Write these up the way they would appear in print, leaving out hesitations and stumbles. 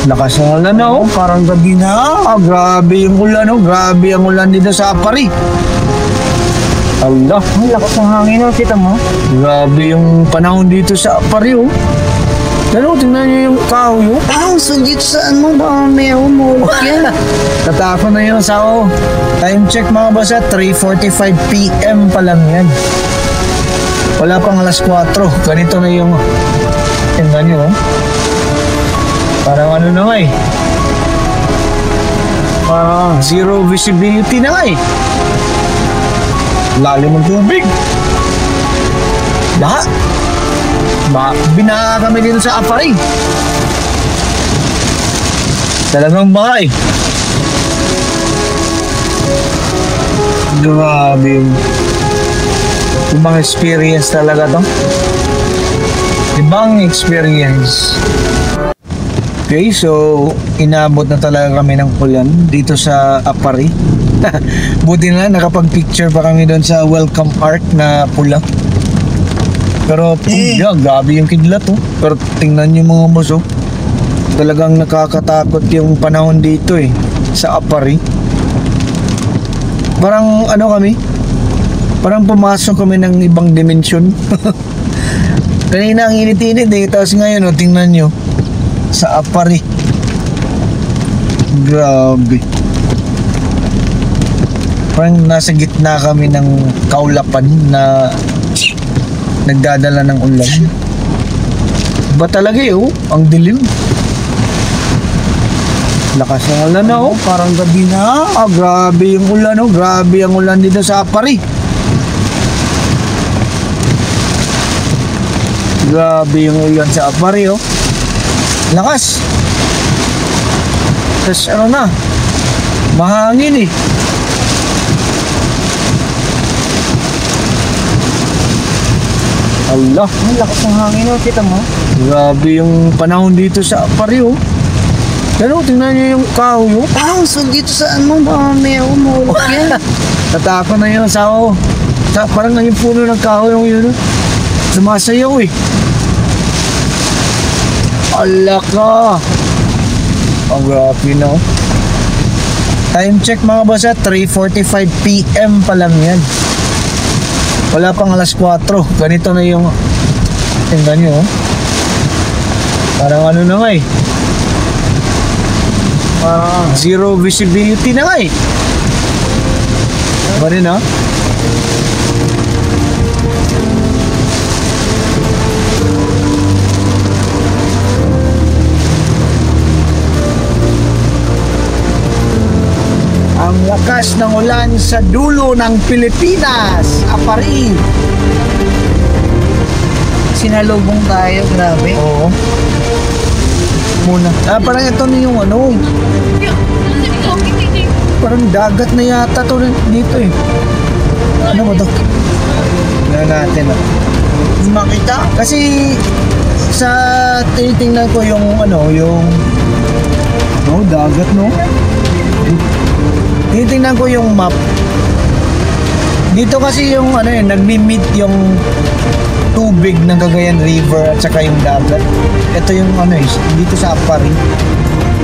Lakas ng ulan na oh, parang gabi na. Grabe yung ulan oh, grabe ang ulan dito sa Apari. Allah, Ang lakas ng hangin oh, kita mo? grabe yung panahon dito sa Apari oh. Pero tingnan niyo yung kahoy oh. So dito saan mo ba may umulok yan? Tatapon na yung sao. Time check mga boss at 3:45 PM pa lang yan. Wala pang alas 4. Ganito na yung tingnan nyo oh. Parang ano na nga eh. Parang zero visibility na nga eh. Lalim ng tubig. Baha. Binaha kami dito sa Apari. Talagang baha eh. Grabe yung mga experience talaga to. Ibang experience. Okay, so inabot na talaga kami ng ulan dito sa Apari. Buti na nakapag-picture pa kami doon sa welcome art na pula. Pero grabe yung kidlat oh. Pero tingnan niyo mga boss oh. Talagang nakakatakot yung panahon dito eh sa Apari. Parang ano kami? Parang pumasok kami ng ibang dimensyon. Kanina ang init-init eh. Tapos ngayon oh, tingnan nyo. Sa Apari. Grabe. Parang nasa gitna kami ng kaulapan na nagdadala ng ulan. Ba talaga eh oh, ang dilim. Lakas ng ulan na oh, parang gabi na. Grabe yung ulan oh, grabe ang ulan dito sa Apari. Grabe yung ulan sa Apari oh. Lakas. Tapos ano na, mahangin eh. Allah, Ang lakas ng hangin oh, kita mo? grabe yung panahon dito sa Apari oh. Pero tingnan niyo yung kahoy oh. So dito saan mo ba may umulok yan? Tatapon na yung sao. Parang yung puno ng kahoy yung yun oh. Sumasayaw eh. Allah ka. Ang grabe na oh. Time check mga boss at 3:45 PM pa lang yan. Wala pang alas 4. Ganito na yung tingnan nyo oh. Parang ano na nga eh. Parang zero visibility na nga eh. Ba rin ah? Ang lakas ng ulan sa dulo ng Pilipinas, Apari. Sinalubong tayo, grabe. Oo. Muna. Parang ito na yung ano. Parang dagat na yata to dito eh. Ano ba to? Tignan natin ah. Makita? Kasi sa tinitingnan ko yung ano, yung dagat no. Tinitingnan ko yung map. Dito kasi yung ano yun, nagmi-meet yung tubig ng Cagayan River at saka yung dagat. Ito yung ano eh, dito sa Apari.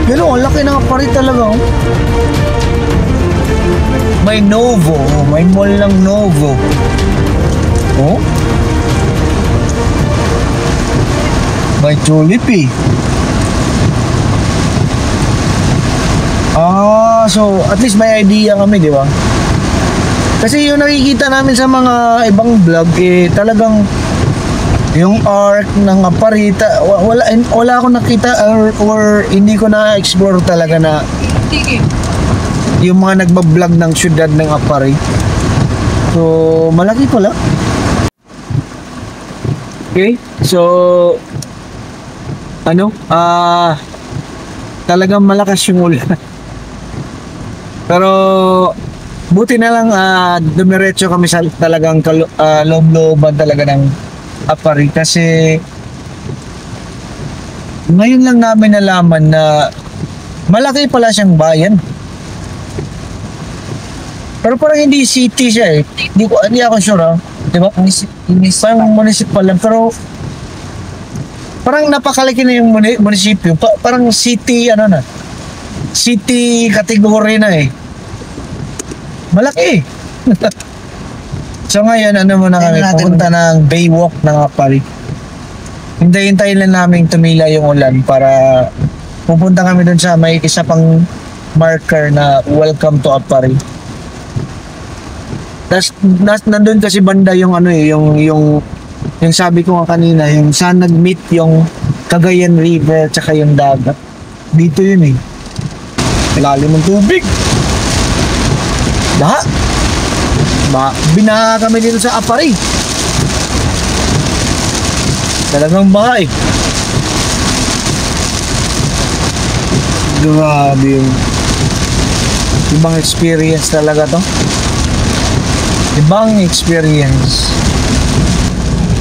Pero ang laki ng Apari talaga oh. May Novo, may mall ng Novo. Oh? May Jollibee. So at least may idea kami, di ba? Kasi yung nakikita namin sa mga ibang vlog eh talagang yung arc ng Apari wala akong nakita or hindi ko na-explore talaga na yung mga nagbablog ng syudad ng Apari. So malaki pala. Okay, so ano talagang malakas yung ulan. Pero buti na lang dumiretso kami sa talagang loob-looban talaga ng Apari kasi ngayon lang namin nalaman na malaki pala siyang bayan. Pero parang hindi city siya eh. Hindi ako sure ah. Diba? Parang municipal lang. Pero Parang napakalaki na yung munisipyo. Parang city, ano na. City category na eh. Malaki eh. So ngayon, ano muna kami, pupunta ng Baywalk ng Apari. Hintayin lang namin tumila yung ulan para pupunta kami dun sa may isa pang marker na welcome to Apari. Nandun kasi banda yung ano eh, yung sabi ko nga kanina, yung saan nag-meet yung Cagayan River tsaka yung dagat. Dito yun eh. Lalim ng tubig. Lahat. Binaha kami dito sa Apari. Talagang baha eh. Grabe yung ibang experience talaga to. Ibang experience.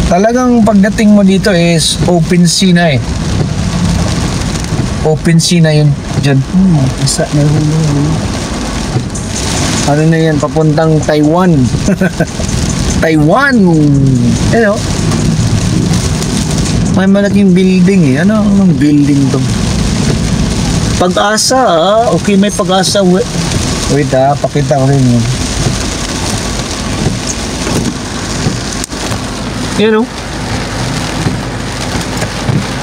Talagang pagdating mo dito is open sea na eh. Open sea na yun dyan. Isa na yun. Ano na yan, papuntang Taiwan. Taiwan! Ano? May malaking building eh. Anong building to? Pag-asa ah. Okay, may Pag-asa. Wait ah, pakita ko rin yun. Yan o.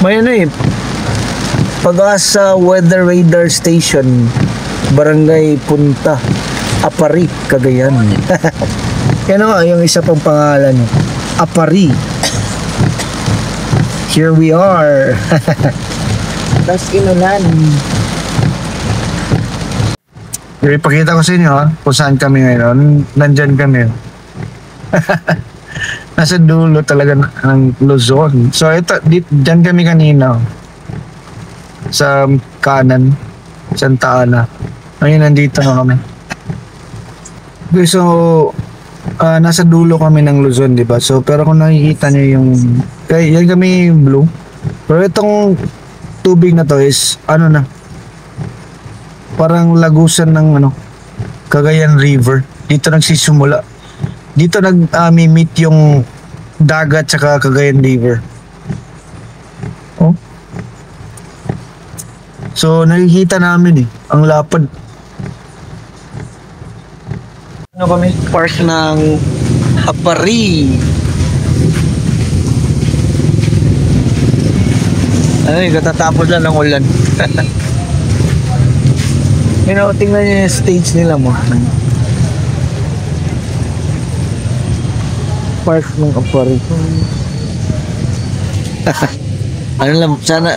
May ano eh. Pag-asa Weather Radar Station. Barangay Punta. Apari, Cagayan. Yan o, yung isa pang pangalan. Apari. Here we are. Tapos inulan. Ipakita ko sa inyo kung saan kami ngayon. Nandyan kami. Nasa dulo talaga ng Luzon. So ito, dyan kami kanina. Sa kanan. Santa Ana. Ngayon nandito na kami. Okay, so nasa dulo kami ng Luzon, di ba? So pero kung nakikita nyo yung yan kami blue. Pero itong tubig na to is ano na, parang lagusan ng ano, Cagayan River. Dito nagsisimula. Dito nag-meet yung dagat saka Cagayan River. Oh. So nakikita namin eh, ang lapad. Ano kami? Park ng Apari. Ay, katatapos lang ng ulan. You know, tingnan niyo yung stage nila mo. Park ng Apari. Ano lang, sana,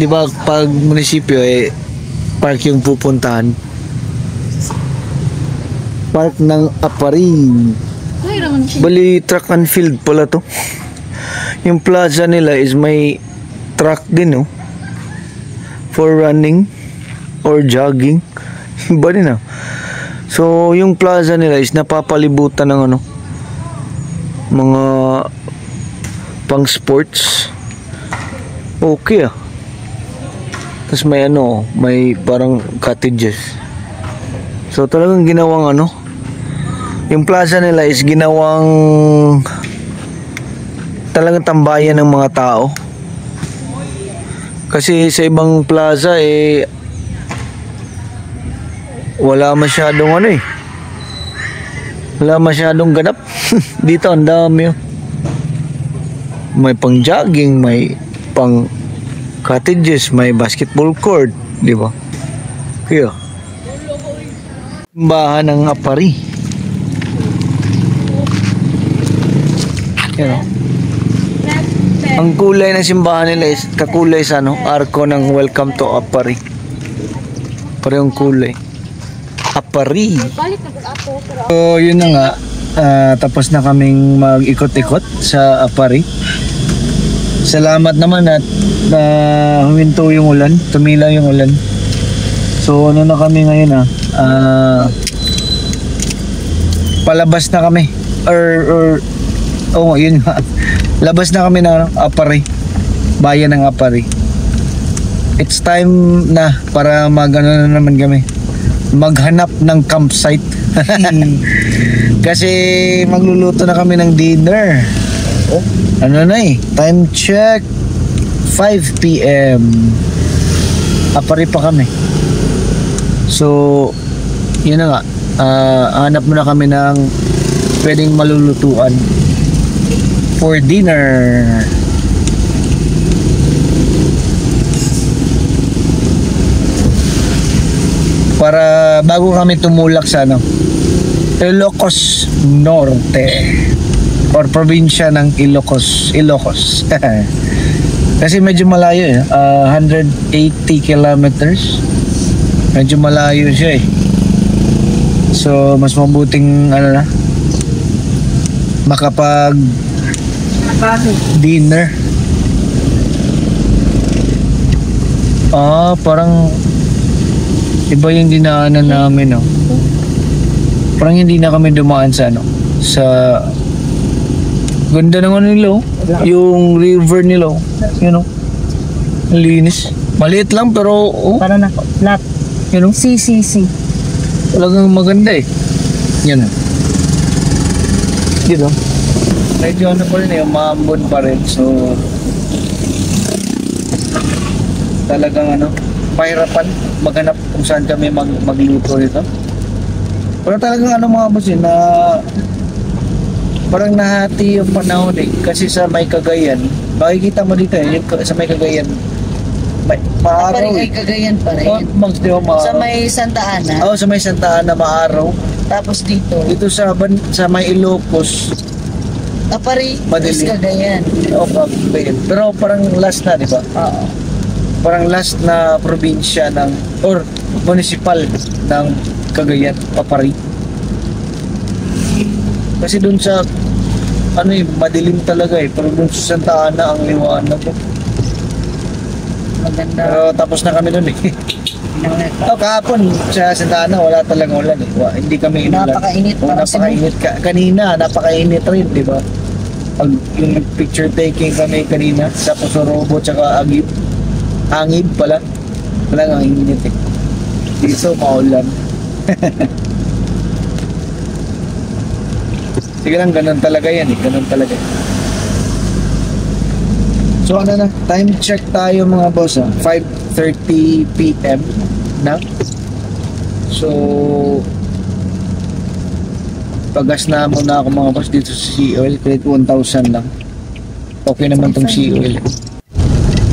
di ba, pag munisipyo, park yung pupuntahan. Park ng Apari. Bali, track and field pala to. Yung plaza nila is may track din, no? For running or jogging. Iba din, ah. So, yung plaza nila is napapalibutan ng ano, mga pang sports. Okay, ah. Tapos may ano, may parang cottages. So, talagang ginawang ano, yung plaza nila is ginawang talagang tambayan ng mga tao. Kasi sa ibang plaza wala masyadong ano eh. Wala masyadong ganap. Dito ang dami. May pang jogging, may pang cottages, may basketball court, di ba? Kaya simbahan ng Apari. Yan o. Ang kulay ng simbahan nila is kakulay sa ano, arko ng Welcome to Apari. Parehong kulay. Apari. So yun na nga, tapos na kaming mag-ikot-ikot sa Apari. Salamat naman at huminto yung ulan, tumila yung ulan. So ano na kami ngayon palabas na kami yun nga. Labas na kami ng Apari, bayan ng Apari. It's time na para na naman kami maghanap ng campsite. Kasi magluluto na kami ng dinner. Ano na time check 5 p.m. Apari pa kami. So, yun na nga. Hanap muna kami ng pwedeng malulutuan for dinner. Para bago kami tumulak sa Ilocos Norte or probinsya ng Ilocos. Kasi medyo malayo 180 kilometers. Medyo malayo siya So mas mabuting makapag dinner. Parang iba yung dinaanan namin Parang hindi na kami dumaan sa sa ganda ng nila yung river nila linis, maliit lang pero Para na flat. CCC. talagang maganda yan dito medyo pa rin maambon pa rin so talagang pahirapan maghanap kung saan kami magluto dito. Pero talagang mga boss na parang nahati yung panahon kasi sa may Cagayan makikita mo dito yung sa may Cagayan maaraw Ay Cagayan pa rin. Sa may Santa Ana. Sa may Santa Ana maaraw. Tapos dito sa may Ilocos Apari is madilim. Cagayan. Cagayan. Pero parang last na, di ba? Oo. Parang last na probinsya or municipal ng Cagayan, Apari. Kasi dun sa madilim talaga pero dun sa Santa Ana ang liwanag Maganda. Pero tapos na kami dun kahapon sa Santa Ana wala talagang ulan hindi kami inulan. Napakainit Napakainit kanina, napakainit rin, di ba? Pag yung picture taking kami kanina sa Pusorobo tsaka Angib pala. Talagang init Dito maulan. Sige lang, ganun talaga yan ganun talaga. So na, time check tayo mga boss 5:30 p.m. na. So pagas na muna ako mga boss dito sa Sea Oil, kahit 1,000 lang. Okay naman tong Sea Oil.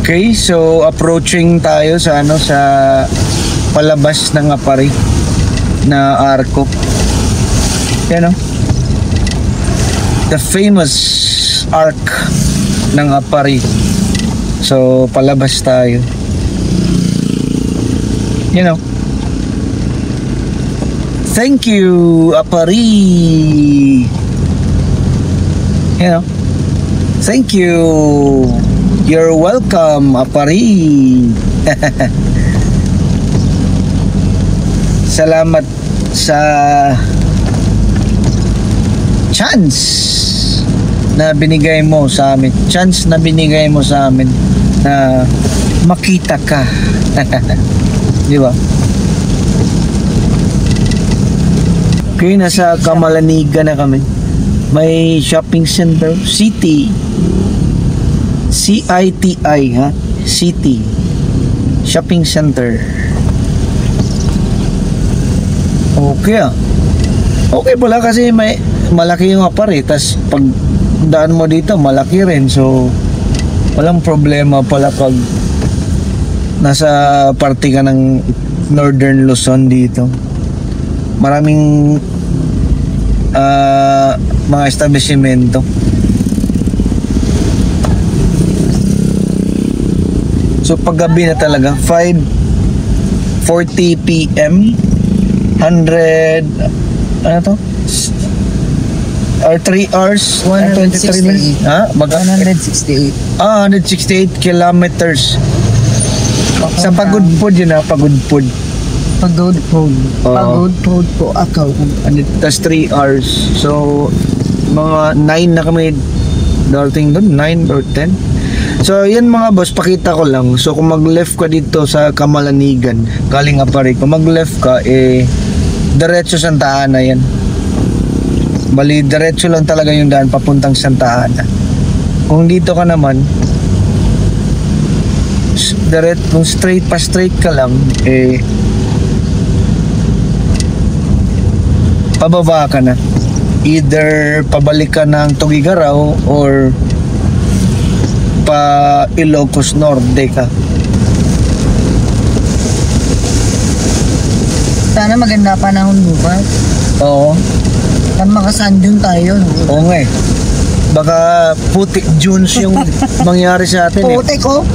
Okay, so approaching tayo sa sa palabas ng Apari na Arco. Yan the famous arc ng Apari. So palabas tayo. Thank you Apari. Thank you. You're welcome Apari. Salamat sa chance na binigay mo sa amin. Chance na binigay mo sa amin na makita ka. Di ba? Okay, nasa Kamalanigan na kami. May shopping center, City. CITI, City. Shopping center. Okay Okay pala kasi may malaki yung Apari, tas pag daan mo dito malaki rin, so walang problema pala pag nasa parte ka ng Northern Luzon dito. Maraming mga establishmento. So paggabi na talaga 5:40 p.m. 100 or 3 hours 23 minutes 168 168 kilometers sa Pagudpud Pagudpud po ako. Tas 3 hours, so mga 9 na kami dating doon, 9 or 10. So yan mga boss, pakita ko lang. So kung mag left ka dito sa Kamalanigan galing Apari, kung mag left ka diretso Santa Ana yan. Bali diretso lang talaga yung daan papuntang Santa Ana. Kung dito ka naman kung straight ka lang, eh, pababa ka na. Either pabalik ka ng Tugigaraw or pa Ilocos Norte ka. Sana maganda panahon bukas. Oo. Para makasandyon tayo. No? Oo nga eh. Baka putik Junes yung mangyari sa atin eh. Putik oh.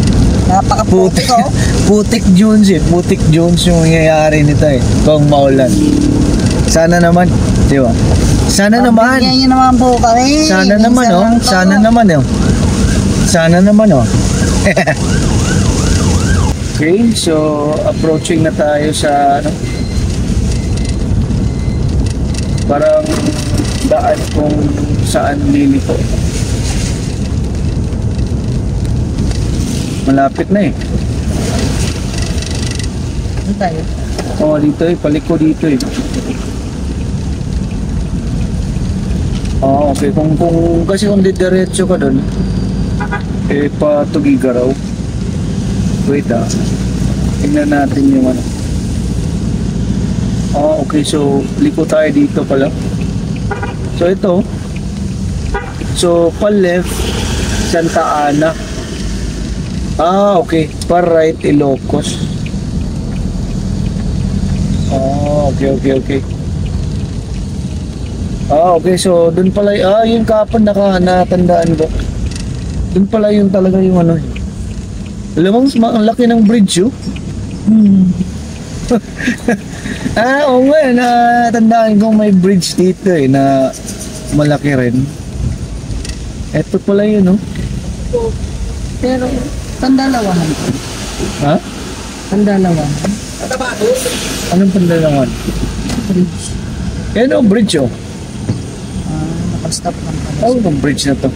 Napaka-putik oh. Putik Junes eh. Putik Junes yung mangyayari nito eh. Kung maulan. Sana naman. Di ba? Sana naman. Bigyan nyo naman po kami. Sana naman oh. Sana naman oh. Sana naman oh. Okay, so approaching na tayo sa ano, parang daan kung saan liliko. Malapit na eh. Ano tayo? Oo, dito eh, paliko dito eh. Oo, okay, kasi kung didiretso ka doon, eh pa Tugigaraw. Wait ah. Tingnan natin yung ano. Okay, so liko tayo dito pala. So ito. So pa left Santa Ana. Okay. Pa right Ilocos. Okay. Okay, so dun pala yung kapon natandaan ko. Dun pala yung talaga yung ano. Alam mo, ang laki ng bridge oh. Oo nga, natandaan ko may bridge dito eh, na malaki rin. Eto pala yun, no? Pero, Pandalawan. Ha? Pandalawan. Anong Pandalawan? Bridge. Yan o, bridge oh. Nakastop lang pala. Tawag ng bridge na to.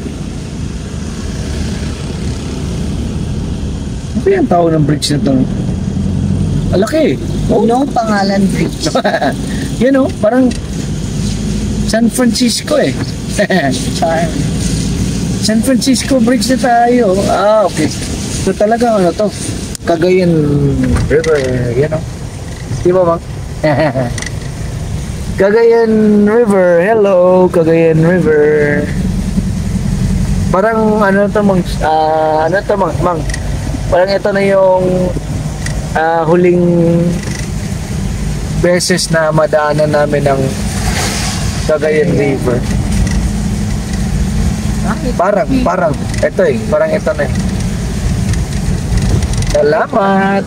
Ano yung tawag ng bridge na to? Alaki eh. No pangalan bridge. Yan o, parang San Francisco eh. Charm. San Francisco Bridge na tayo. Okay. So talaga ano to? Cagayan River. Yan o. Di ba bang? Cagayan River. Hello, Cagayan River. Parang ano to mang mang. Parang ito na yung huling beses na madaanan namin ng Cagayan River. Parang ito eh, parang ito na eh. Salamat.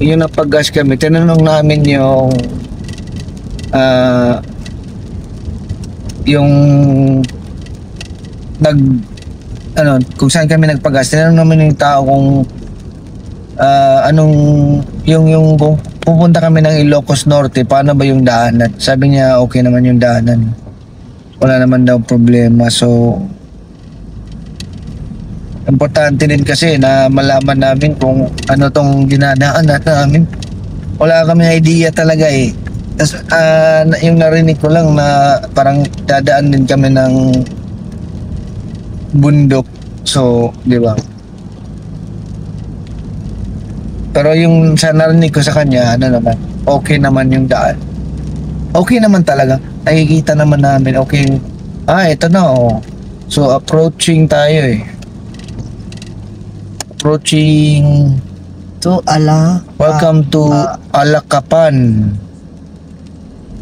Yung napag-gas kami, tinanong namin yung kung saan kami nagpagas. Tinanong namin yung tao kung kung pupunta kami ng Ilocos Norte, paano ba yung daanan? Sabi niya okay naman yung daanan. Wala naman daw problema. So importante din kasi na malaman namin kung ano tong dinadaanan namin. Wala kami idea talaga eh. Tas, yung narinig ko lang na parang dadaan din kami ng bundok. So, di ba? Pero yung sa narinig ko sa kanya, okay naman yung daan. Okay naman talaga. Nakikita naman namin, okay. Ito na oh. So, approaching tayo eh. Approaching to welcome to Alacapan.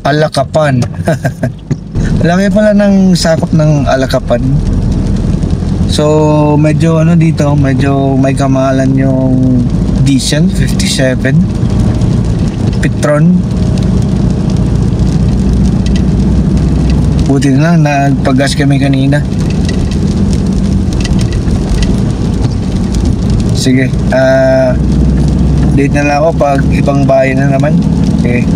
Alacapan. Laki pala ng sakop ng Alacapan. So medyo dito, medyo may kamahalan yung diesel 57 Petron. Buti na lang nagpagas kami kanina. Sige, date na lang ako pag ibang bayan na naman. Okay.